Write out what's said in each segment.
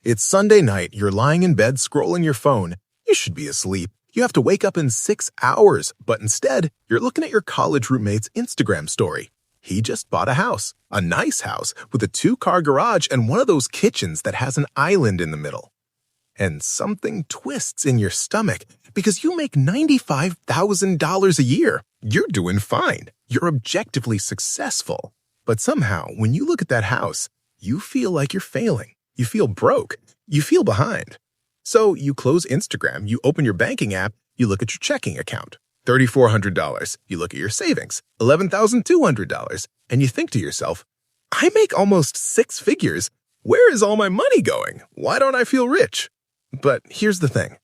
It's Sunday night, you're lying in bed scrolling your phone. You should be asleep. You have to wake up in 6 hours, but instead, you're looking at your college roommate's Instagram story. He just bought a house, a nice house, with a 2-car garage and one of those kitchens that has an island in the middle. And something twists in your stomach because you make $95,000 a year. You're doing fine. You're objectively successful. But somehow, when you look at that house, you feel like you're failing. You feel broke. You feel behind. So you close Instagram, you open your banking app, you look at your checking account, $3,400. You look at your savings, $11,200, and you think to yourself, I make almost 6 figures. Where is all my money going? Why don't I feel rich? But here's the thing.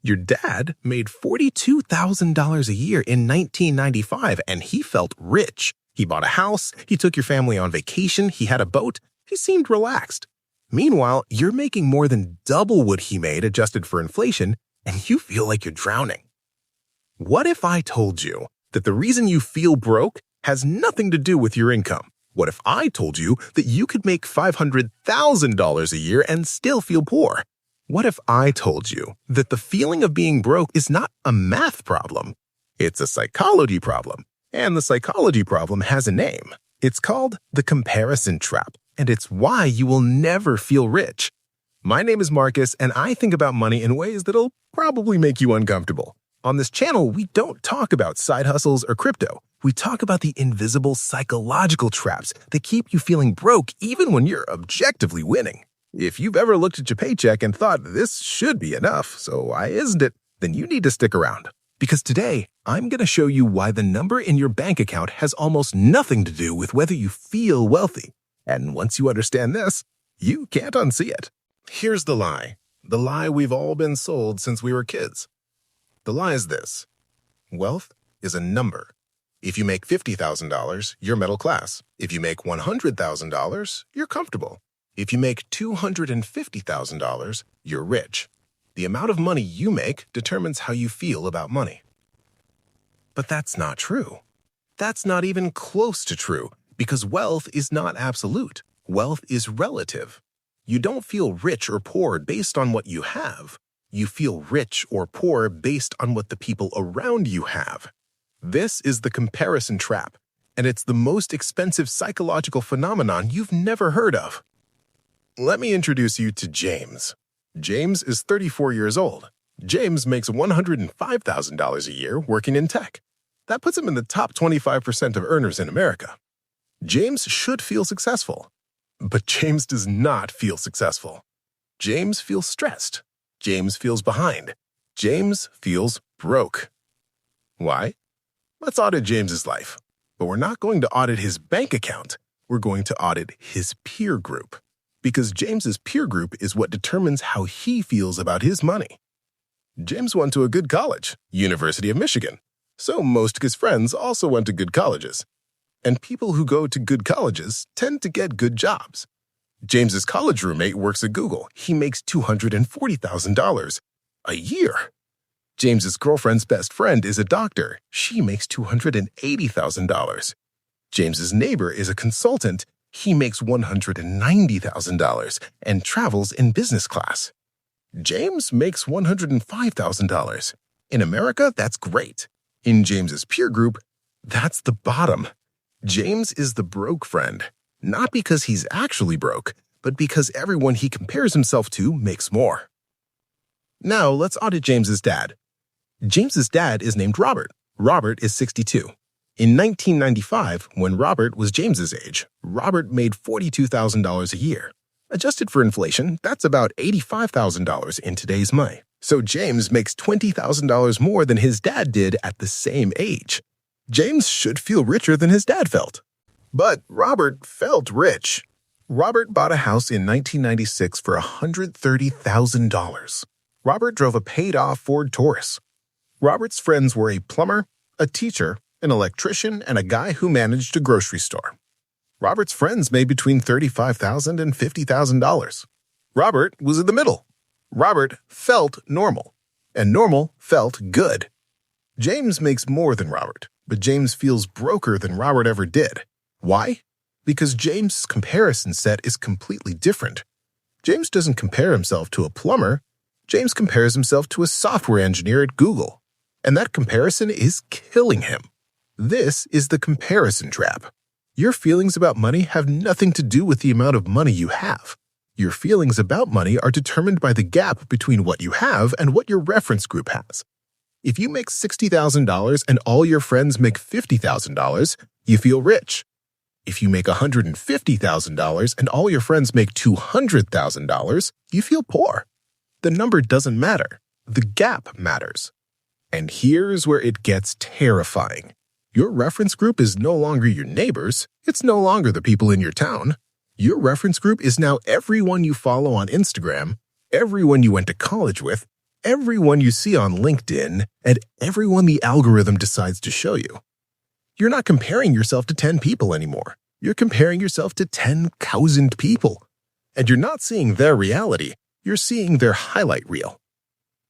Your dad made $42,000 a year in 1995, and he felt rich. He bought a house, he took your family on vacation, he had a boat, he seemed relaxed. Meanwhile, you're making more than double what he made adjusted for inflation, and you feel like you're drowning. What if I told you that the reason you feel broke has nothing to do with your income? What if I told you that you could make $500,000 a year and still feel poor? What if I told you that the feeling of being broke is not a math problem? It's a psychology problem, and the psychology problem has a name. It's called the comparison trap. And it's why you will never feel rich. My name is Marcus, and I think about money in ways that'll probably make you uncomfortable. On this channel, we don't talk about side hustles or crypto. We talk about the invisible psychological traps that keep you feeling broke even when you're objectively winning. If you've ever looked at your paycheck and thought, this should be enough, so why isn't it? Then you need to stick around. Because today, I'm going to show you why the number in your bank account has almost nothing to do with whether you feel wealthy. And once you understand this, you can't unsee it. Here's the lie we've all been sold since we were kids. The lie is this: wealth is a number. If you make $50,000, you're middle class. If you make $100,000, you're comfortable. If you make $250,000, you're rich. The amount of money you make determines how you feel about money. But that's not true. That's not even close to true. Because wealth is not absolute. Wealth is relative. You don't feel rich or poor based on what you have. You feel rich or poor based on what the people around you have. This is the comparison trap, and it's the most expensive psychological phenomenon you've never heard of. Let me introduce you to James. James is 34 years old. James makes $105,000 a year working in tech. That puts him in the top 25% of earners in America. James should feel successful, but James does not feel successful. James feels stressed. James feels behind. James feels broke. Why? Let's audit James's life, but we're not going to audit his bank account. We're going to audit his peer group, because James's peer group is what determines how he feels about his money. James went to a good college, University of Michigan, so most of his friends also went to good colleges. And people who go to good colleges tend to get good jobs. James's college roommate works at Google. He makes $240,000 a year. James's girlfriend's best friend is a doctor. She makes $280,000. James's neighbor is a consultant. He makes $190,000 and travels in business class. James makes $105,000. In America, that's great. In James's peer group, that's the bottom. James is the broke friend, not because he's actually broke, but because everyone he compares himself to makes more. Now, let's audit James's dad. James's dad is named Robert. Robert is 62. In 1995, when Robert was James's age, Robert made $42,000 a year. Adjusted for inflation, that's about $85,000 in today's money. So James makes $20,000 more than his dad did at the same age. James should feel richer than his dad felt. But Robert felt rich. Robert bought a house in 1996 for $130,000. Robert drove a paid-off Ford Taurus. Robert's friends were a plumber, a teacher, an electrician, and a guy who managed a grocery store. Robert's friends made between $35,000 and $50,000. Robert was in the middle. Robert felt normal, and normal felt good. James makes more than Robert, but James feels broker than Robert ever did. Why? Because James' comparison set is completely different. James doesn't compare himself to a plumber. James compares himself to a software engineer at Google. And that comparison is killing him. This is the comparison trap. Your feelings about money have nothing to do with the amount of money you have. Your feelings about money are determined by the gap between what you have and what your reference group has. If you make $60,000 and all your friends make $50,000, you feel rich. If you make $150,000 and all your friends make $200,000, you feel poor. The number doesn't matter. The gap matters. And here's where it gets terrifying. Your reference group is no longer your neighbors. It's no longer the people in your town. Your reference group is now everyone you follow on Instagram, everyone you went to college with, everyone you see on LinkedIn, and everyone the algorithm decides to show you. You're not comparing yourself to 10 people anymore. You're comparing yourself to 10,000 people. And you're not seeing their reality. You're seeing their highlight reel.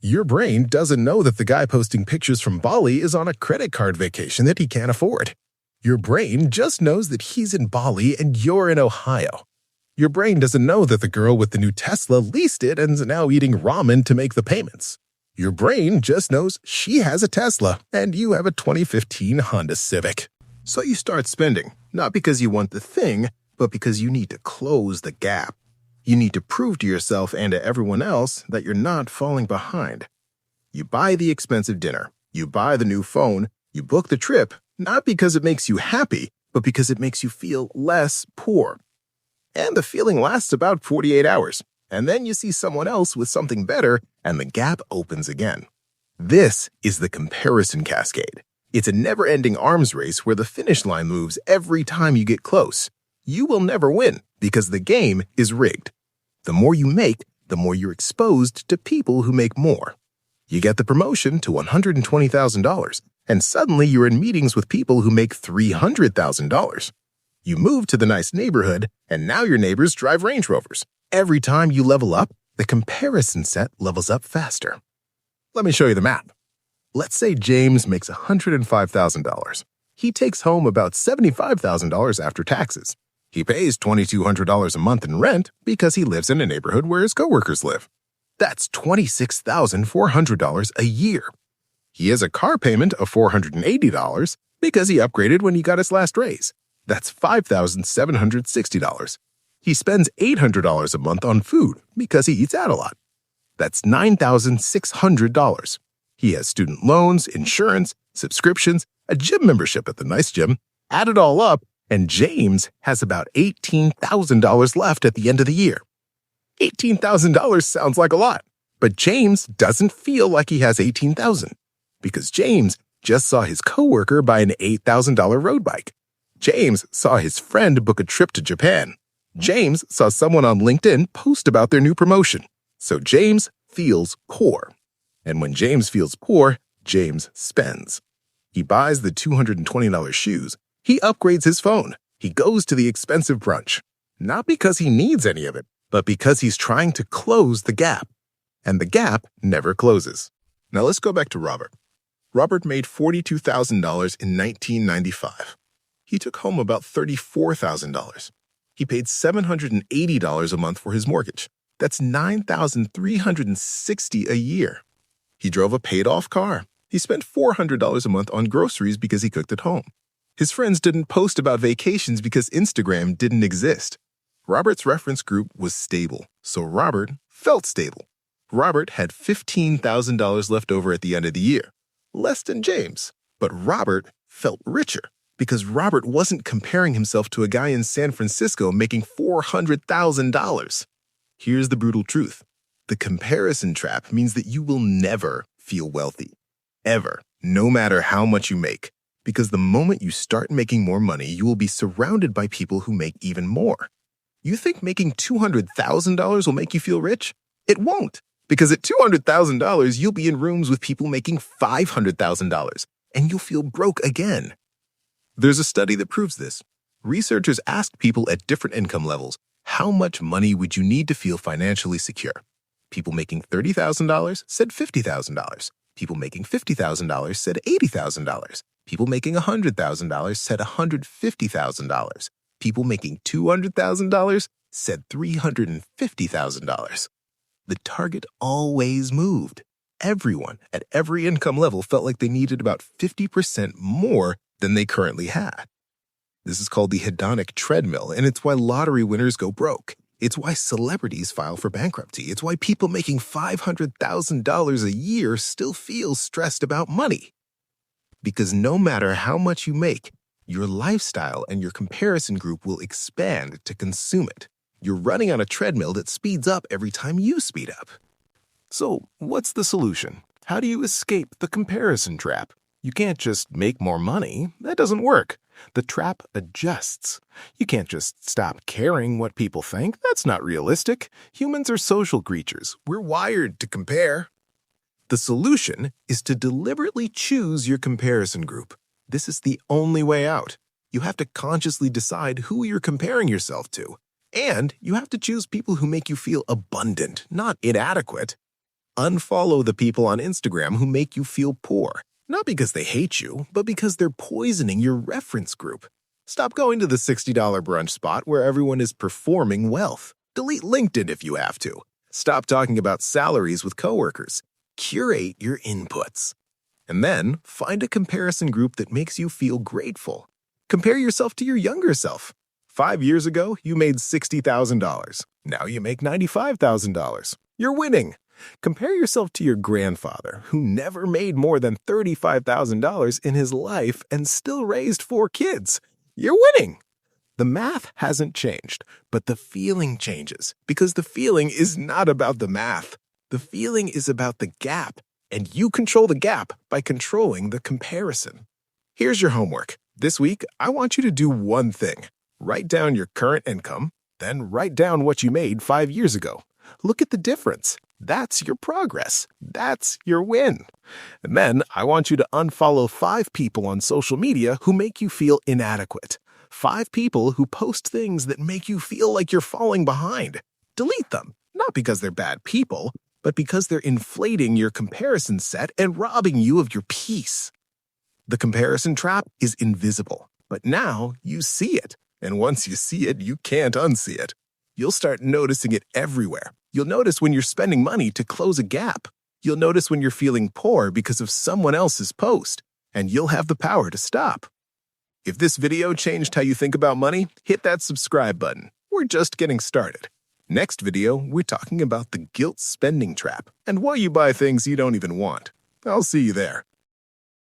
Your brain doesn't know that the guy posting pictures from Bali is on a credit card vacation that he can't afford. Your brain just knows that he's in Bali and you're in Ohio. Your brain doesn't know that the girl with the new Tesla leased it and is now eating ramen to make the payments. Your brain just knows she has a Tesla and you have a 2015 Honda Civic. So you start spending, not because you want the thing, but because you need to close the gap. You need to prove to yourself and to everyone else that you're not falling behind. You buy the expensive dinner, you buy the new phone, you book the trip, not because it makes you happy, but because it makes you feel less poor. And the feeling lasts about 48 hours, and then you see someone else with something better, and the gap opens again. This is the comparison cascade. It's a never-ending arms race where the finish line moves every time you get close. You will never win because the game is rigged. The more you make, the more you're exposed to people who make more. You get the promotion to $120,000, and suddenly you're in meetings with people who make $300,000. You move to the nice neighborhood, and now your neighbors drive Range Rovers. Every time you level up, the comparison set levels up faster. Let me show you the math. Let's say James makes $105,000. He takes home about $75,000 after taxes. He pays $2,200 a month in rent because he lives in a neighborhood where his coworkers live. That's $26,400 a year. He has a car payment of $480 because he upgraded when he got his last raise. That's $5,760. He spends $800 a month on food because he eats out a lot. That's $9,600. He has student loans, insurance, subscriptions, a gym membership at the nice gym. Add it all up, and James has about $18,000 left at the end of the year. $18,000 sounds like a lot, but James doesn't feel like he has $18,000 because James just saw his coworker buy an $8,000 road bike. James saw his friend book a trip to Japan. James saw someone on LinkedIn post about their new promotion. So James feels poor. And when James feels poor, James spends. He buys the $220 shoes. He upgrades his phone. He goes to the expensive brunch. Not because he needs any of it, but because he's trying to close the gap. And the gap never closes. Now let's go back to Robert. Robert made $42,000 in 1995. He took home about $34,000. He paid $780 a month for his mortgage. That's $9,360 a year. He drove a paid-off car. He spent $400 a month on groceries because he cooked at home. His friends didn't post about vacations because Instagram didn't exist. Robert's reference group was stable, so Robert felt stable. Robert had $15,000 left over at the end of the year, less than James. But Robert felt richer because Robert wasn't comparing himself to a guy in San Francisco making $400,000. Here's the brutal truth. The comparison trap means that you will never feel wealthy. Ever. No matter how much you make. Because the moment you start making more money, you will be surrounded by people who make even more. You think making $200,000 will make you feel rich? It won't. Because at $200,000, you'll be in rooms with people making $500,000, and you'll feel broke again. There's a study that proves this. Researchers asked people at different income levels, how much money would you need to feel financially secure? People making $30,000 said $50,000. People making $50,000 said $80,000. People making $100,000 said $150,000. People making $200,000 said $350,000. The target always moved. Everyone at every income level felt like they needed about 50% more than they currently had. This is called the hedonic treadmill, and it's why lottery winners go broke. It's why celebrities file for bankruptcy. It's why people making $500,000 a year still feel stressed about money. Because no matter how much you make, your lifestyle and your comparison group will expand to consume it. You're running on a treadmill that speeds up every time you speed up. So, what's the solution? How do you escape the comparison trap? You can't just make more money. That doesn't work. The trap adjusts. You can't just stop caring what people think. That's not realistic. Humans are social creatures. We're wired to compare. The solution is to deliberately choose your comparison group. This is the only way out. You have to consciously decide who you're comparing yourself to. And you have to choose people who make you feel abundant, not inadequate. Unfollow the people on Instagram who make you feel poor. Not because they hate you, but because they're poisoning your reference group. Stop going to the $60 brunch spot where everyone is performing wealth. Delete LinkedIn if you have to. Stop talking about salaries with coworkers. Curate your inputs. And then find a comparison group that makes you feel grateful. Compare yourself to your younger self. 5 years ago, you made $60,000. Now you make $95,000. You're winning. Compare yourself to your grandfather, who never made more than $35,000 in his life and still raised 4 kids. You're winning. The math hasn't changed, but the feeling changes, because the feeling is not about the math. The feeling is about the gap, and you control the gap by controlling the comparison. Here's your homework. This week, I want you to do one thing. Write down your current income, then write down what you made 5 years ago. Look at the difference. That's your progress. That's your win. And then I want you to unfollow 5 people on social media who make you feel inadequate. 5 people who post things that make you feel like you're falling behind. Delete them, not because they're bad people, but because they're inflating your comparison set and robbing you of your peace. The comparison trap is invisible, but now you see it. And once you see it, you can't unsee it. You'll start noticing it everywhere. You'll notice when you're spending money to close a gap. You'll notice when you're feeling poor because of someone else's post. And you'll have the power to stop. If this video changed how you think about money, hit that subscribe button. We're just getting started. Next video, we're talking about the guilt spending trap and why you buy things you don't even want. I'll see you there.